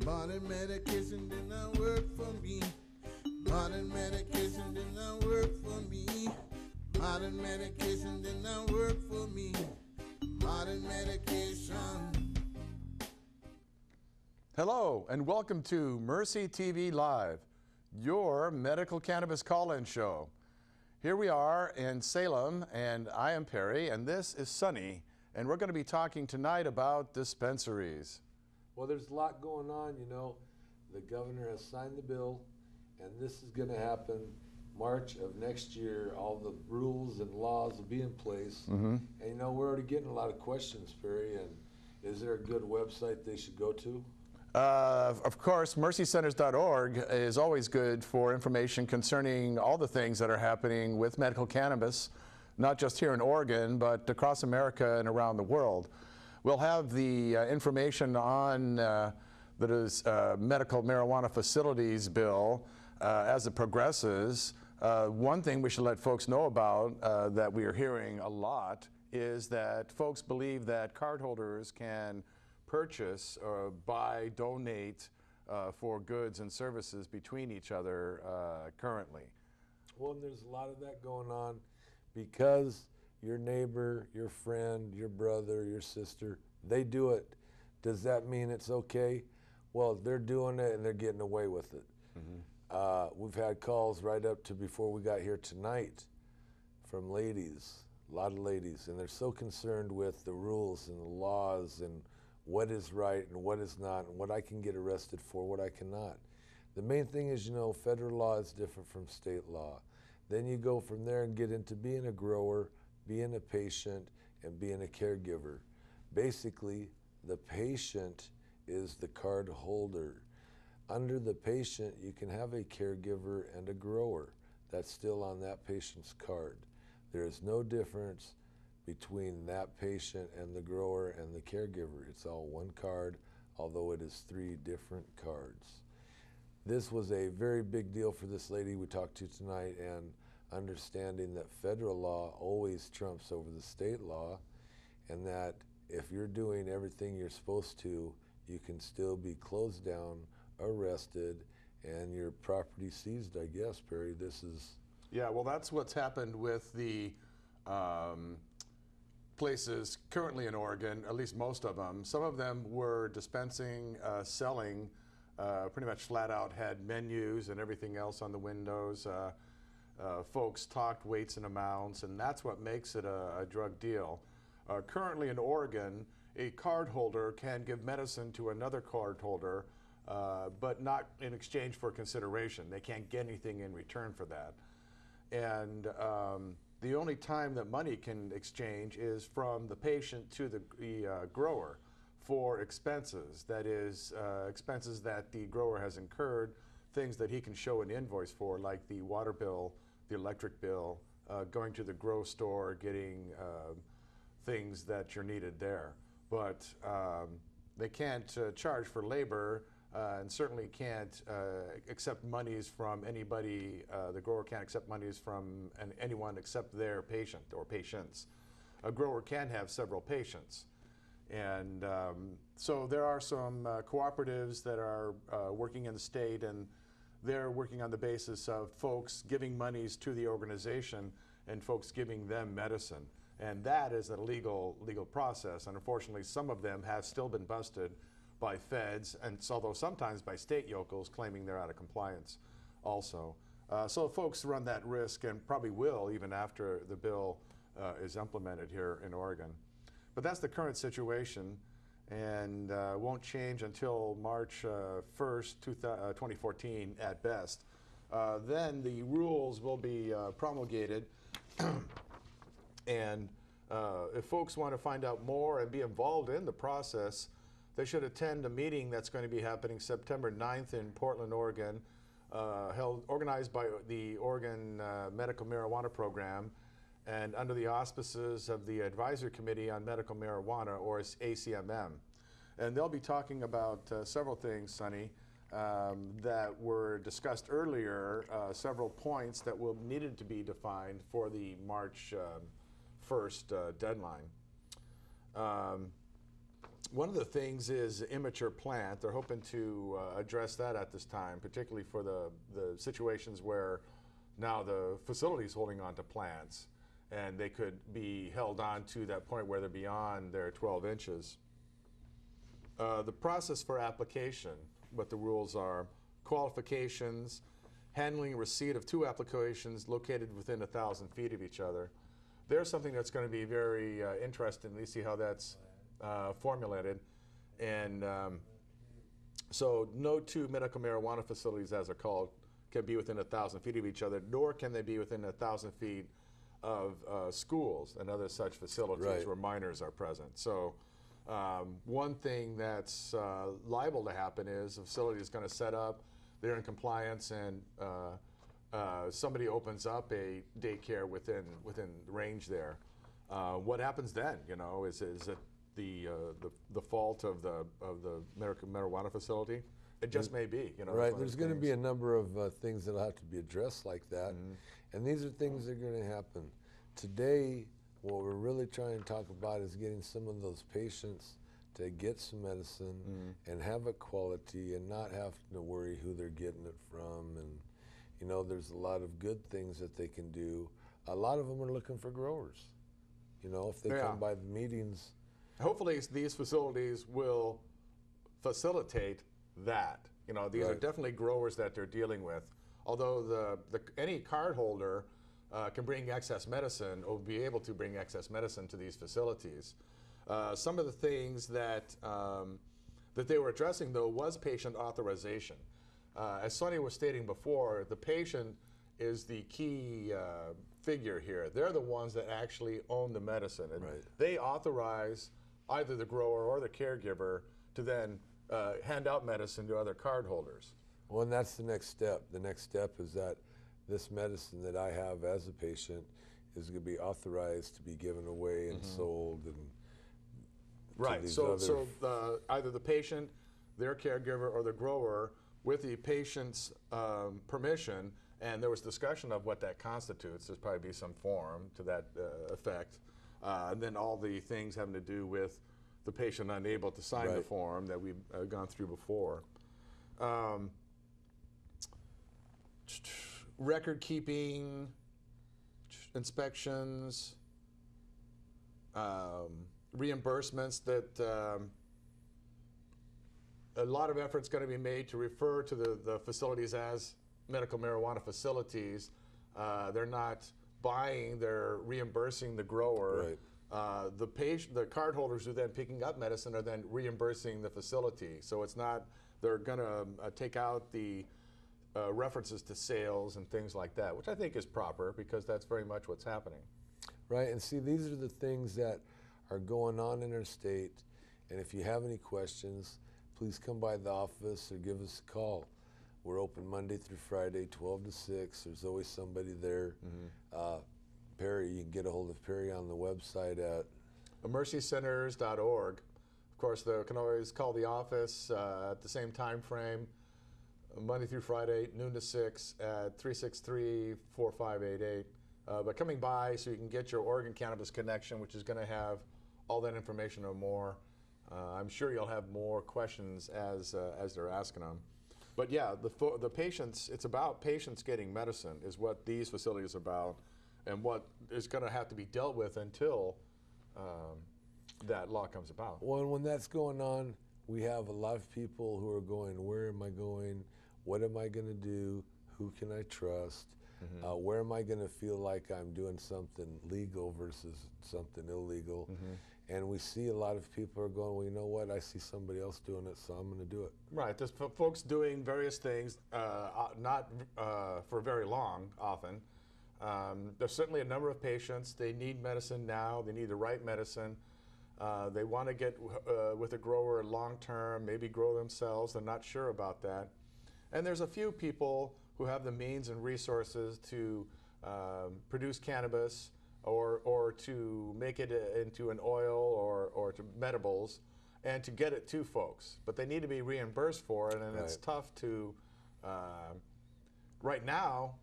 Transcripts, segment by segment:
Modern medication did not work for me. Modern medication did not work for me. Modern medication did not work for me. Modern medication. Hello and welcome to Mercy TV Live, your medical cannabis call-in show. Here we are in Salem, and I am Perry, and this is Sonny, and we're going to be talking tonight about dispensaries. Well, there's a lot going on, you know. The governor has signed the bill, and this is going to happen March of next year. All the rules and laws will be in place. And, you know, we're already getting a lot of questions, Perry, and is there a good website they should go to? Of course, mercycenters.org is always good for information concerning all the things that are happening with medical cannabis, not just here in Oregon, but across America and around the world. We'll have the information on the medical marijuana facilities bill as it progresses. One thing we should let folks know about that we are hearing a lot is that folks believe that cardholders can purchase or buy, donate for goods and services between each other currently. Well, and there's a lot of that going on because your neighbor, your friend, your brother, your sister, they do it. Does that mean it's okay? Well, they're doing it and they're getting away with it. We've had calls right up to before we got here tonight from ladies, a lot of ladies, and they're so concerned with the rules and the laws and what is right and what is not, and what I can get arrested for, what I cannot. The main thing is, you know, federal law is different from state law. Then you go from there and get into being a grower, being a patient, and being a caregiver. Basically, the patient is the card holder. Under the patient, you can have a caregiver and a grower. That's still on that patient's card. There is no difference between that patient and the grower and the caregiver. It's all one card, although it is 3 different cards. This was a very big deal for this lady we talked to tonight, and understanding that federal law always trumps over the state law, and that if you're doing everything you're supposed to, you can still be closed down, arrested, and your property seized, I guess, Perry. This is... Yeah, well, that's what's happened with the places currently in Oregon, at least most of them. Some of them were dispensing, selling, pretty much flat out had menus and everything else on the windows. Folks talked weights and amounts, and that's what makes it a drug deal. Currently in Oregon, a card holder can give medicine to another card holder, but not in exchange for consideration. They can't get anything in return for that. And the only time that money can exchange is from the patient to the grower for expenses. That is, expenses that the grower has incurred, things that he can show an invoice for, like the water bill, the electric bill, going to the grow store, getting things that you're needed there. But they can't charge for labor, and certainly can't accept monies from anybody. The grower can't accept monies from anyone except their patient or patients. A grower can have several patients. And so there are some cooperatives that are working in the state, and they're working on the basis of folks giving monies to the organization and folks giving them medicine. And that is a legal process. And unfortunately, some of them have still been busted by feds, and although sometimes by state yokels claiming they're out of compliance also. So folks run that risk, and probably will even after the bill is implemented here in Oregon. But that's the current situation, and won't change until March 1st, 2014 at best. Then the rules will be promulgated, and if folks want to find out more and be involved in the process, they should attend a meeting that's going to be happening September 9th in Portland, Oregon, organized by the Oregon Medical Marijuana Program and under the auspices of the Advisory Committee on Medical Marijuana, or ACMM. And they'll be talking about several things, Sonny, that were discussed earlier, several points that will needed to be defined for the March 1st deadline. One of the things is immature plant. They're hoping to address that at this time, particularly for the situations where now the facility is holding on to plants and they could be held on to that point where they're beyond their 12 inches. The process for application, what the rules are, qualifications, handling receipt of 2 applications located within 1,000 feet of each other. There's something that's going to be very interesting to see how that's formulated. And so no 2 medical marijuana facilities, as they're called, can be within 1,000 feet of each other, nor can they be within 1,000 feet of schools and other such facilities where minors are present. So one thing that's liable to happen is a facility is going to set up, they're in compliance, and somebody opens up a daycare within range there. What happens then? You know, is it the fault of the medical marijuana facility? It just may be. You know, right. There's going to be a number of things that'll have to be addressed like that, and these are things that are going to happen. Today, what we're really trying to talk about is getting some of those patients to get some medicine and have it quality and not have to worry who they're getting it from. And you know, there's a lot of good things that they can do. A lot of them are looking for growers. You know, if they come by the meetings. Hopefully these facilities will facilitate that. You know, these are definitely growers that they're dealing with. Although any card holder can bring excess medicine or be able to bring excess medicine to these facilities. Some of the things that that they were addressing, though, was patient authorization. As Sonny was stating before, the patient is the key figure here. They're the ones that actually own the medicine, and they authorize either the grower or the caregiver to then hand out medicine to other card holders. Well, and that's the next step. The next step is that this medicine that I have as a patient is going to be authorized to be given away and sold. And so either the patient, their caregiver, or the grower, with the patient's permission, and there was discussion of what that constitutes. There's probably be some form to that effect. And then all the things having to do with the patient unable to sign the form that we've gone through before. Record keeping, inspections, reimbursements, that a lot of effort's going to be made to refer to the facilities as medical marijuana facilities. They're not buying, they're reimbursing the grower. The card holders who are then picking up medicine are then reimbursing the facility. So it's not, they're going to take out the references to sales and things like that, which I think is proper because that's very much what's happening. Right, and see, these are the things that are going on in our state, and if you have any questions, please come by the office or give us a call. We're open Monday through Friday, 12 to 6. There's always somebody there. Perry, you can get a hold of Perry on the website at mercycenters.org. Of course, they can always call the office at the same time frame, Monday through Friday, noon to 6 at 363-4588. But coming by so you can get your Oregon Cannabis Connection, which is going to have all that information and more. I'm sure you'll have more questions as they're asking them. But yeah, the patients, it's about patients getting medicine is what these facilities are about, and what is going to have to be dealt with until that law comes about. Well, and when that's going on, we have a lot of people who are going, where am I going? What am I going to do? Who can I trust? Where am I going to feel like I'm doing something legal versus something illegal? And we see a lot of people are going, well, you know what? I see somebody else doing it, so I'm going to do it. Right. There's folks doing various things, not for very long, often. There's certainly a number of patients. They need medicine now. They need the right medicine. They want to get with a grower long term, maybe grow themselves. They're not sure about that. And there's a few people who have the means and resources to produce cannabis or to make it into an oil or to medibles and to get it to folks. But they need to be reimbursed for it, and it's tough to, right now,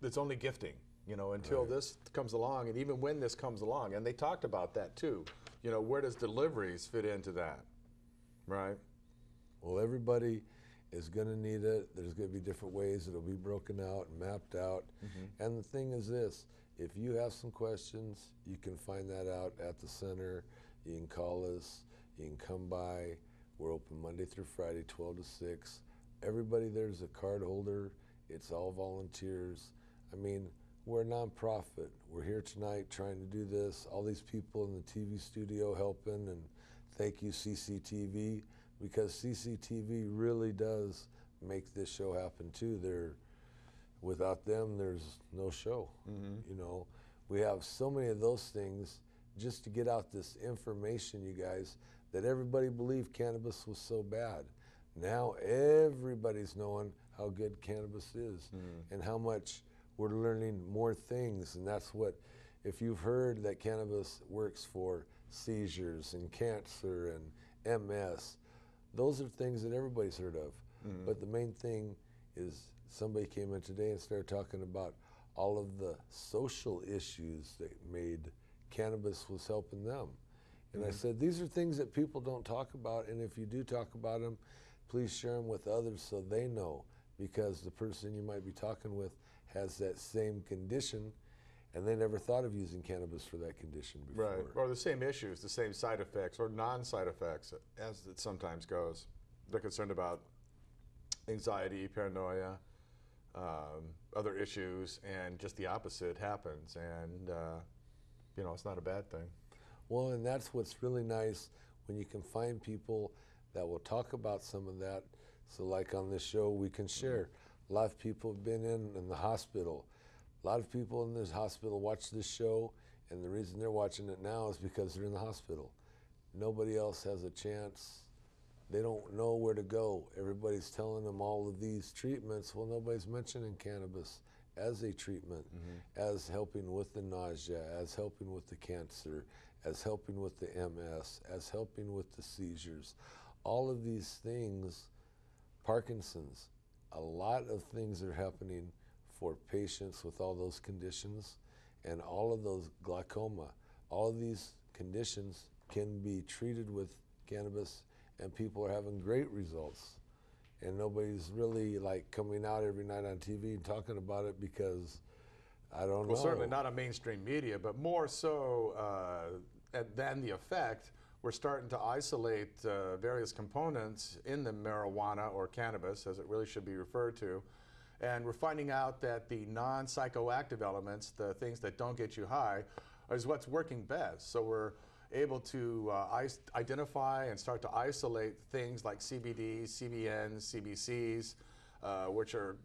it's only gifting, you know, until this comes along, and even when this comes along. And they talked about that too. You know, where does deliveries fit into that? Right. Well, everybody is going to need it. There's going to be different ways it'll be broken out and mapped out. And the thing is this, if you have some questions, you can find that out at the center. You can call us. You can come by. We're open Monday through Friday, 12 to 6. Everybody there's a card holder. It's all volunteers. I mean, we're a nonprofit. We're here tonight trying to do this. All these people in the TV studio helping, and thank you CCTV, because CCTV really does make this show happen too. Without them, there's no show. You know, we have so many of those things just to get out this information, you guys, that everybody believed cannabis was so bad. Now everybody's knowing how good cannabis is and how much we're learning more things. And that's what, if you've heard that cannabis works for seizures and cancer and MS, those are things that everybody's heard of. But the main thing is somebody came in today and started talking about all of the social issues that made cannabis was helping them. And I said, these are things that people don't talk about, and if you do talk about them, please share them with others so they know, because the person you might be talking with has that same condition and they never thought of using cannabis for that condition before. Right, or the same issues, the same side effects, or non-side effects, as it sometimes goes. They're concerned about anxiety, paranoia, other issues, and just the opposite happens, and you know, it's not a bad thing. Well, and that's what's really nice, when you can find people that will talk about some of that. So like on this show, we can share. A lot of people have been in the hospital. A lot of people in this hospital watch this show, and the reason they're watching it now is because they're in the hospital. Nobody else has a chance. They don't know where to go. Everybody's telling them all of these treatments. Well, nobody's mentioning cannabis as a treatment, as helping with the nausea, as helping with the cancer, as helping with the MS, as helping with the seizures. All of these things, Parkinson's, a lot of things are happening for patients with all those conditions, and all of those glaucoma. All of these conditions can be treated with cannabis, and people are having great results. And nobody's really like coming out every night on TV and talking about it because, I don't know. Well, certainly not on mainstream media, but more so than the effect, we're starting to isolate various components in the marijuana, or cannabis, as it really should be referred to. And we're finding out that the non-psychoactive elements, the things that don't get you high, is what's working best. So we're able to identify and start to isolate things like CBD, CBN, CBCs, which are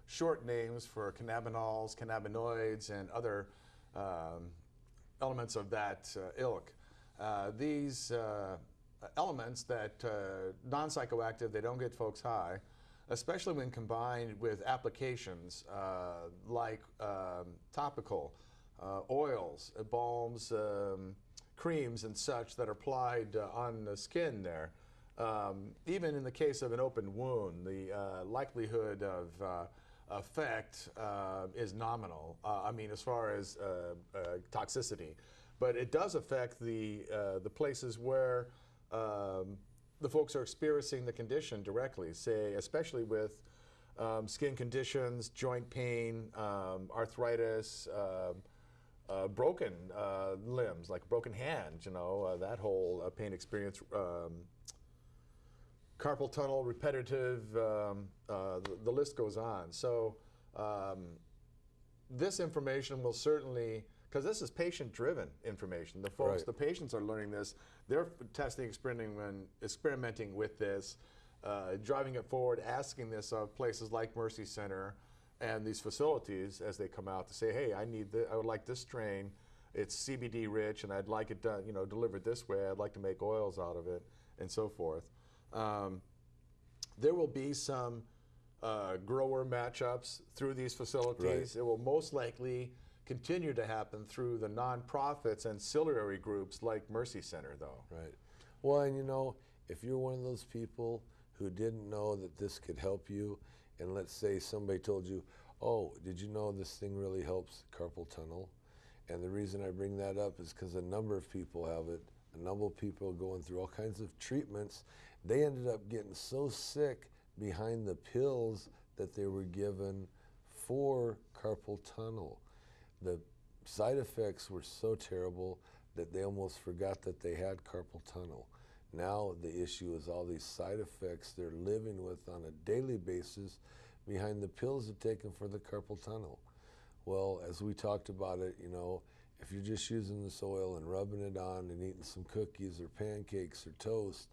short names for cannabinols, cannabinoids, and other elements of that ilk. These elements that non-psychoactive, they don't get folks high, especially when combined with applications like topical oils, balms, creams and such that are applied on the skin there. Even in the case of an open wound, the likelihood of effect is nominal. I mean, as far as toxicity, but it does affect the places where the folks are experiencing the condition directly. Say, especially with skin conditions, joint pain, arthritis. Broken limbs, like broken hands, you know, that whole pain experience, carpal tunnel, repetitive, the list goes on. So this information will certainly, because this is patient-driven information. The folks, the patients are learning this. They're testing, experimenting with this, driving it forward, asking this of places like Mercy Center, and these facilities as they come out to say, hey, I would like this strain. It's CBD rich, and I'd like it done, you know, delivered this way. I'd like to make oils out of it, and so forth. There will be some grower matchups through these facilities. It will most likely continue to happen through the nonprofits and ancillary groups like Mercy Center, though. Right. Well, and you know, if you're one of those people who didn't know that this could help you, and let's say somebody told you, oh, did you know this thing really helps carpal tunnel? And the reason I bring that up is because a number of people have it. a number of people going through all kinds of treatments. They ended up getting so sick behind the pills that they were given for carpal tunnel. The side effects were so terrible that they almost forgot that they had carpal tunnel. Now the issue is all these side effects they're living with on a daily basis behind the pills they're taking for the carpal tunnel. Well, as we talked about it, you know, if you're just using this oil and rubbing it on and eating some cookies or pancakes or toast,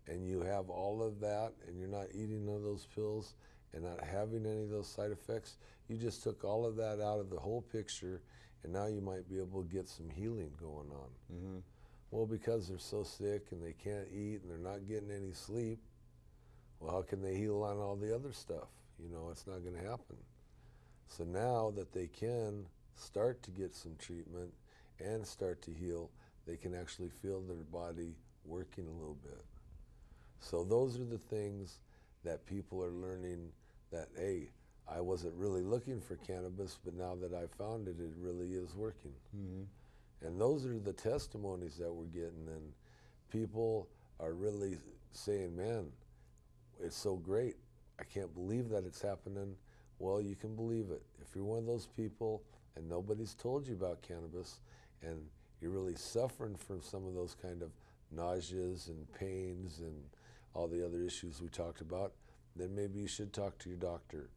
and you have all of that and you're not eating none of those pills and not having any of those side effects, you just took all of that out of the whole picture, and now you might be able to get some healing going on. Mm-hmm. Well, because they're so sick and they can't eat and they're not getting any sleep, well, how can they heal on all the other stuff? You know, it's not going to happen. So now that they can start to get some treatment and start to heal, they can actually feel their body working a little bit. So those are the things that people are learning, that, hey, I wasn't really looking for cannabis, but now that I found it, it really is working. Mm-hmm. And those are the testimonies that we're getting, and people are really saying, man, it's so great. I can't believe that it's happening. Well, you can believe it. If you're one of those people and nobody's told you about cannabis and you're really suffering from some of those kind of nauseas and pains and all the other issues we talked about, then maybe you should talk to your doctor.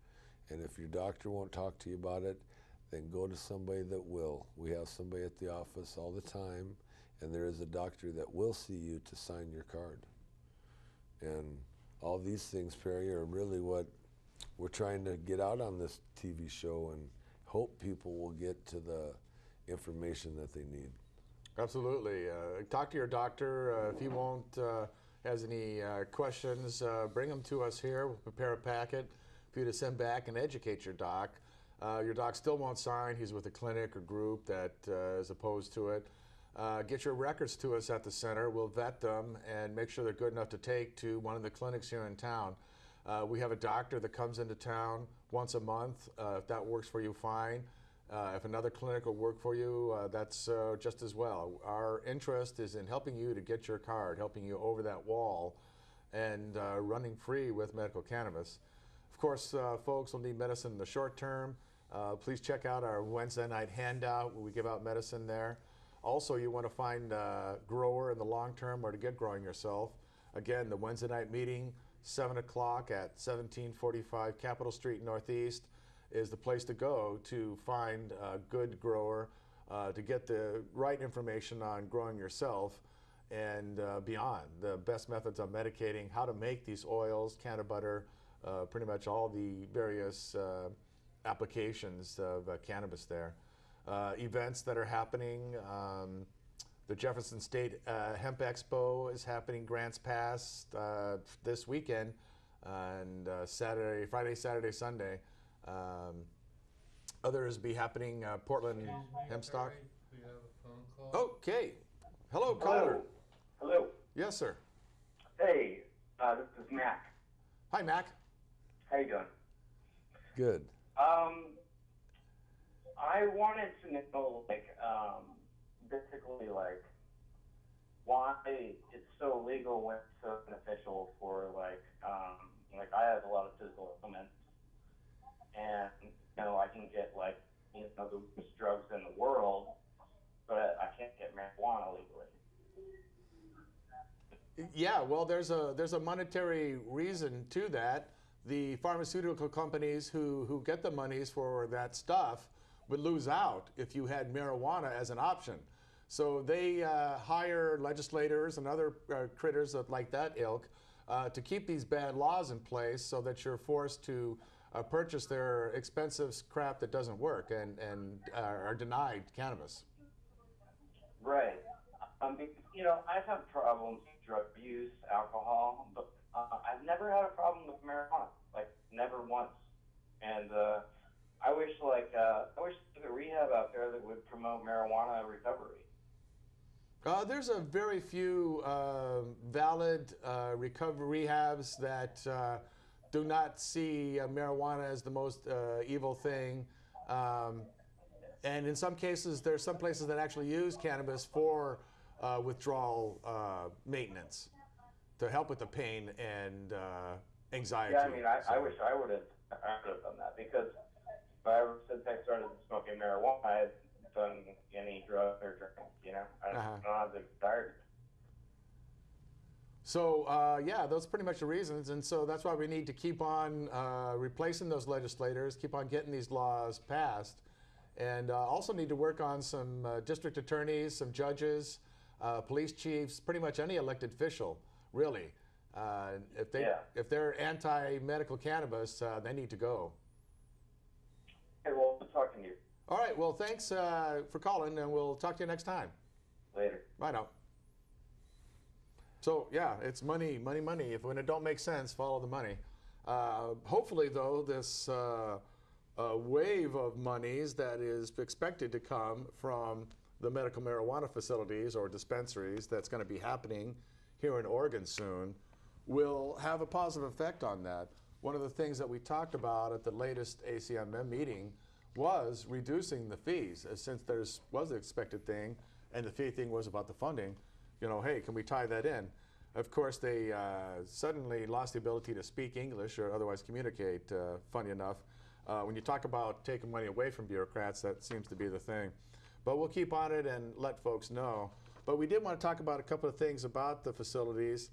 And if your doctor won't talk to you about it, then go to somebody that will. We have somebody at the office all the time, and there is a doctor that will see you to sign your card. And all these things, Perry, are really what we're trying to get out on this TV show, and hope people will get to the information that they need. Absolutely. Talk to your doctor. If he won't, has any questions, bring them to us here. We'll prepare a packet for you to send back and educate your doc. Your doc still won't sign. He's with a clinic or group that is opposed to it. Get your records to us at the center. We'll vet them and make sure they're good enough to take to one of the clinics here in town. We have a doctor that comes into town once a month. If that works for you, fine. If another clinic will work for you, that's just as well. Our interest is in helping you to get your card, helping you over that wall, and running free with medical cannabis. Of course, folks will need medicine in the short term. Please check out our Wednesday night handout where we give out medicine there. Also, you want to find a grower in the long term or to get growing yourself. Again, the Wednesday night meeting, 7 o'clock at 1745 Capitol Street Northeast is the place to go to find a good grower, to get the right information on growing yourself and beyond. The best methods on medicating, how to make these oils, canna butter, pretty much all the various applications of cannabis there. Events that are happening. The Jefferson State Hemp Expo is happening Grants Pass this weekend, and Friday, Saturday, Sunday. Others be happening Portland Hempstock. We have a phone call. Okay. Hello, caller. Hello. Yes, sir. Hey, this is Mac. Hi, Mac. How you doing? Good. I wanted to know, basically, why it's so legal when it's so beneficial for, I have a lot of physical ailments, and, I can get, the worst drugs in the world, but I can't get marijuana legally. Yeah, well, there's a monetary reason to that. The pharmaceutical companies who get the monies for that stuff would lose out if you had marijuana as an option. So they hire legislators and other critters like that ilk to keep these bad laws in place so that you're forced to purchase their expensive crap that doesn't work and are denied cannabis. Right. I've had problems with drug use, alcohol, but I've never had a problem with marijuana, never once. And I wish there was a rehab out there that would promote marijuana recovery. There's a very few valid recovery rehabs that do not see marijuana as the most evil thing. And in some cases, there's some places that actually use cannabis for withdrawal maintenance to help with the pain and anxiety. Yeah, I mean, I wish I would have done that, because ever since I started smoking marijuana, I haven't done any drug or drink, you know? I don't have the desire. So, yeah, those are pretty much the reasons. And so that's why we need to keep on replacing those legislators, keep on getting these laws passed, and also need to work on some district attorneys, some judges, police chiefs, pretty much any elected official, really. If they're anti-medical cannabis, they need to go. Okay, well, we'll talk to you. All right, well, thanks for calling, and we'll talk to you next time. Later. Bye now. So, yeah, it's money, money, money. When it don't make sense, follow the money. Hopefully, though, this wave of monies that is expected to come from the medical marijuana facilities or dispensaries that's going to be happening here in Oregon soon will have a positive effect on that. One of the things that we talked about at the latest ACMM meeting was reducing the fees, since was the expected thing, and the fee thing was about the funding. You know, hey, can we tie that in? Of course, they suddenly lost the ability to speak English or otherwise communicate, funny enough. When you talk about taking money away from bureaucrats, that seems to be the thing. But we'll keep on it and let folks know. But we did want to talk about a couple of things about the facilities,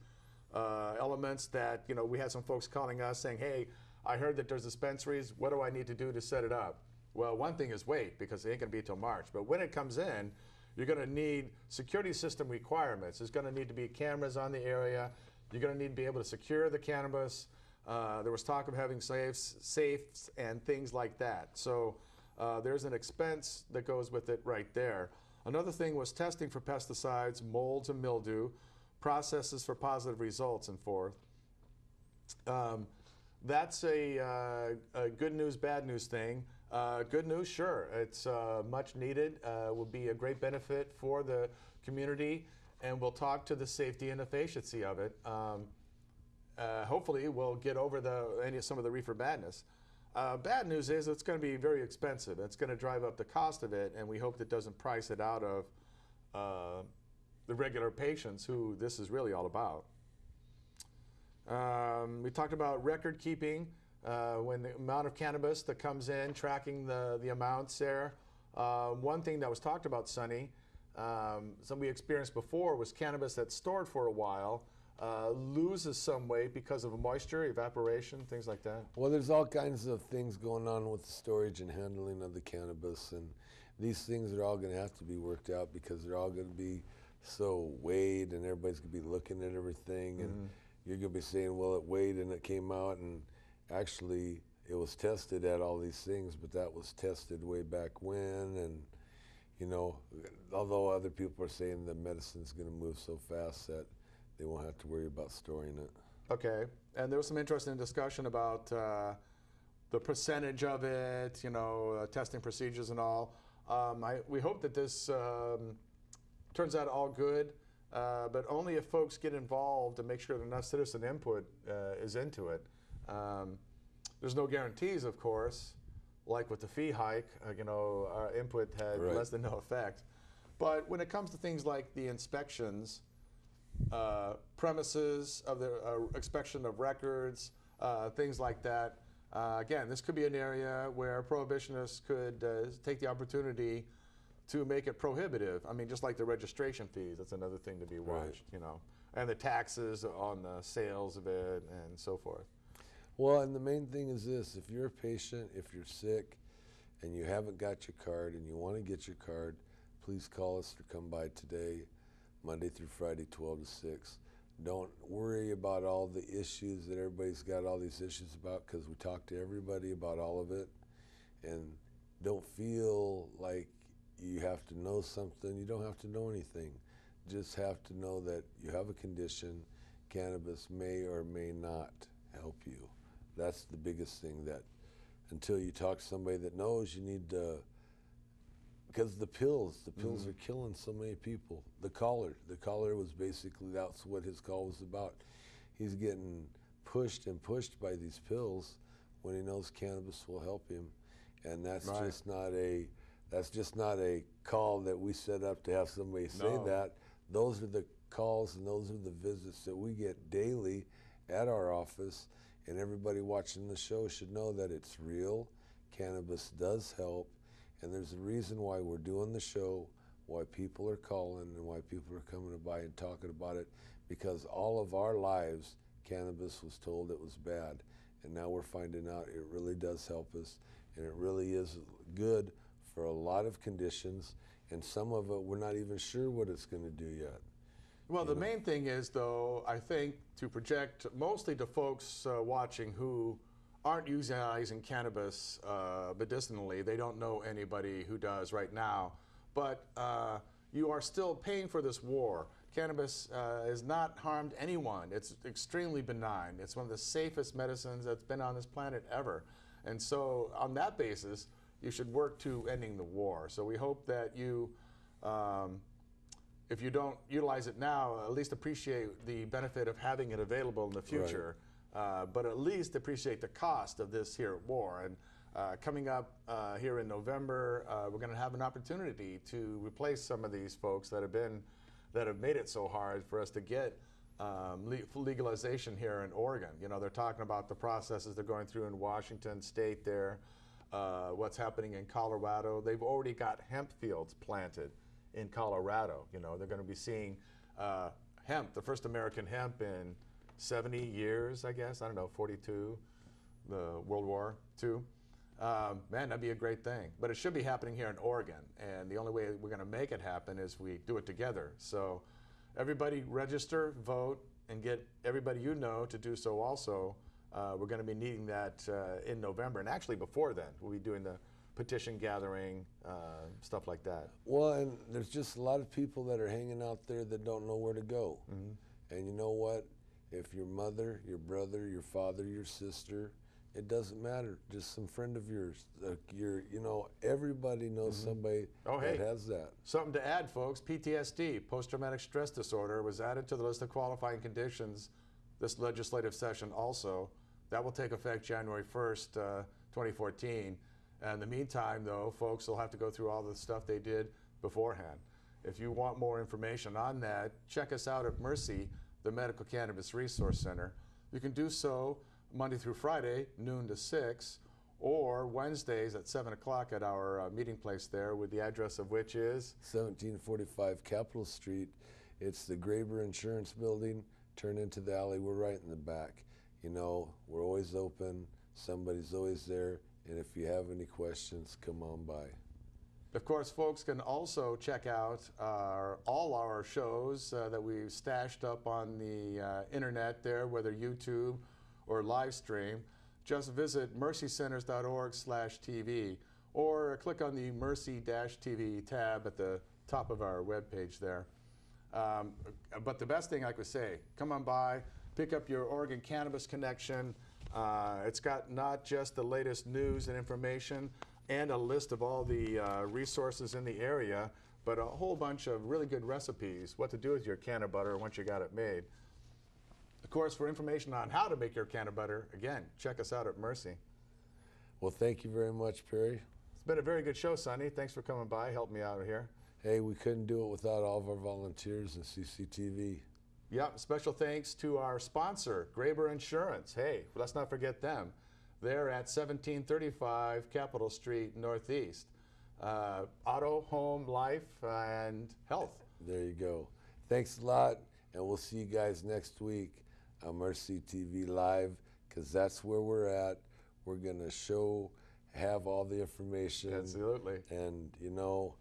elements that, you know, we had some folks calling us saying, hey, I heard that there's dispensaries. What do I need to do to set it up? Well, one thing is wait, because it ain't going to be till March. But when it comes in, you're going to need security system requirements. There's going to need to be cameras on the area. You're going to need to be able to secure the cannabis. There was talk of having safes and things like that. So there's an expense that goes with it right there. Another thing was testing for pesticides, molds and mildew, processes for positive results, and forth. That's a good news, bad news thing. Good news, sure. It's much needed, will be a great benefit for the community, and we'll talk to the safety and efficiency of it. Hopefully, we'll get over some of the reefer badness. Bad news is it's going to be very expensive. It's going to drive up the cost of it, and we hope that doesn't price it out of the regular patients who this is really all about. We talked about record keeping. When the amount of cannabis that comes in, tracking the amounts there. One thing that was talked about, Sonny, some we experienced before was cannabis that's stored for a while loses some weight because of moisture, evaporation, things like that. Well, there's all kinds of things going on with the storage and handling of the cannabis, and these things are all going to have to be worked out because they're all going to be so weighed, and everybody's going to be looking at everything, and you're going to be saying, well, it weighed and it came out, and actually, it was tested at all these things, but that was tested way back when, and you know, although other people are saying the medicine's going to move so fast that they won't have to worry about storing it. Okay, and there was some interesting discussion about the percentage of it, you know, testing procedures and all. We hope that this turns out all good, but only if folks get involved and make sure that enough citizen input is into it. There's no guarantees, of course, like with the fee hike, you know, our input had less than no effect. But when it comes to things like the inspections, premises of the inspection of records, things like that, again, this could be an area where prohibitionists could take the opportunity to make it prohibitive. I mean, just like the registration fees, that's another thing to be watched, you know, and the taxes on the sales of it and so forth. Well, and the main thing is this: if you're a patient, if you're sick, and you haven't got your card and you want to get your card, please call us or come by today, Monday through Friday, 12 to 6. Don't worry about all the issues that everybody's got all these issues about, because we talk to everybody about all of it. And don't feel like you have to know something. You don't have to know anything. Just have to know that you have a condition. Cannabis may or may not help you. That's the biggest thing, that until you talk to somebody that knows, you need to, because the pills are killing so many people. The caller was basically, that's what his call was about. He's getting pushed and pushed by these pills when he knows cannabis will help him. And that's just not a call that we set up to have somebody say that. those are the calls and those are the visits that we get daily at our office, and everybody watching the show should know that it's real. Cannabis does help, and there's a reason why we're doing the show, why people are calling, and why people are coming by and talking about it, because all of our lives, cannabis was told it was bad, and now we're finding out it really does help us, and it really is good for a lot of conditions, and some of it we're not even sure what it's going to do yet. Well, the main thing is, though, I think to project mostly to folks watching who aren't utilizing cannabis medicinally. They don't know anybody who does right now, but you are still paying for this war. Cannabis has not harmed anyone. It's extremely benign. It's one of the safest medicines that's been on this planet ever. And so on that basis, you should work to ending the war. So we hope that you, if you don't utilize it now, at least appreciate the benefit of having it available in the future. Right. But at least appreciate the cost of this here war. And coming up here in November, we're going to have an opportunity to replace some of these folks that have made it so hard for us to get legalization here in Oregon. You know, they're talking about the processes they're going through in Washington State there, what's happening in Colorado. They've already got hemp fields planted in Colorado. You know, they're going to be seeing hemp, the first American hemp in 70 years, I guess. I don't know, 42, the World War II. Man, that'd be a great thing. But it should be happening here in Oregon. And the only way we're going to make it happen is we do it together. So everybody register, vote, and get everybody you know to do so also. We're going to be needing that in November. And actually before then, we'll be doing the petition gathering, stuff like that. Well, and there's just a lot of people that are hanging out there that don't know where to go. Mm-hmm. And you know what? If your mother, your brother, your father, your sister, it doesn't matter. Just some friend of yours. You know, everybody knows somebody that has that. Something to add, folks. PTSD, post-traumatic stress disorder, was added to the list of qualifying conditions this legislative session also. That will take effect January 1st, 2014. And in the meantime, though, folks will have to go through all the stuff they did beforehand. If you want more information on that, check us out at Mercy, the Medical Cannabis Resource Center. You can do so Monday through Friday, noon to 6, or Wednesdays at 7 o'clock at our meeting place there, with the address of which is 1745 Capitol Street. It's the Graber Insurance Building. Turn into the alley. We're right in the back. You know, we're always open. Somebody's always there. And if you have any questions, come on by. Of course, folks can also check out all our shows that we've stashed up on the internet there, whether YouTube or live stream. Just visit mercycenters.org/TV or click on the Mercy-TV tab at the top of our webpage there. But the best thing, like we say, come on by, pick up your Oregon Cannabis Connection. It's got not just the latest news and information and a list of all the resources in the area, but a whole bunch of really good recipes, what to do with your canna butter once you got it made. Of course, for information on how to make your canna butter, again, check us out at Mercy. Well, thank you very much, Perry. It's been a very good show, Sonny. Thanks for coming by, helping me out here. Hey, we couldn't do it without all of our volunteers and CCTV. Yep, special thanks to our sponsor, Graber Insurance. Hey, let's not forget them. They're at 1735 Capitol Street Northeast. Auto, home, life, and health. There you go. Thanks a lot, and we'll see you guys next week on Mercy TV Live, because that's where we're at. We're going to have all the information. Absolutely. And, you know,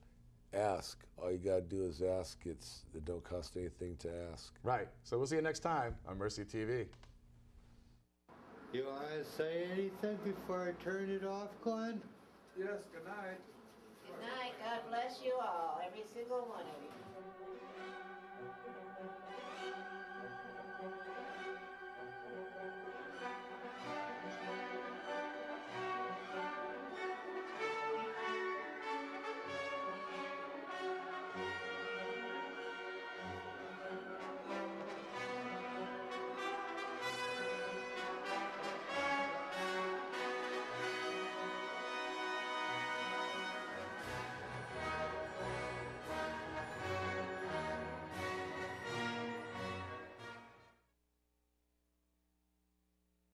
ask. All you got to do is ask. It don't cost anything to ask. Right. So we'll see you next time on Mercy TV. You want to say anything before I turn it off, Glenn? Yes, good night. Good night. God bless you all, every single one of you.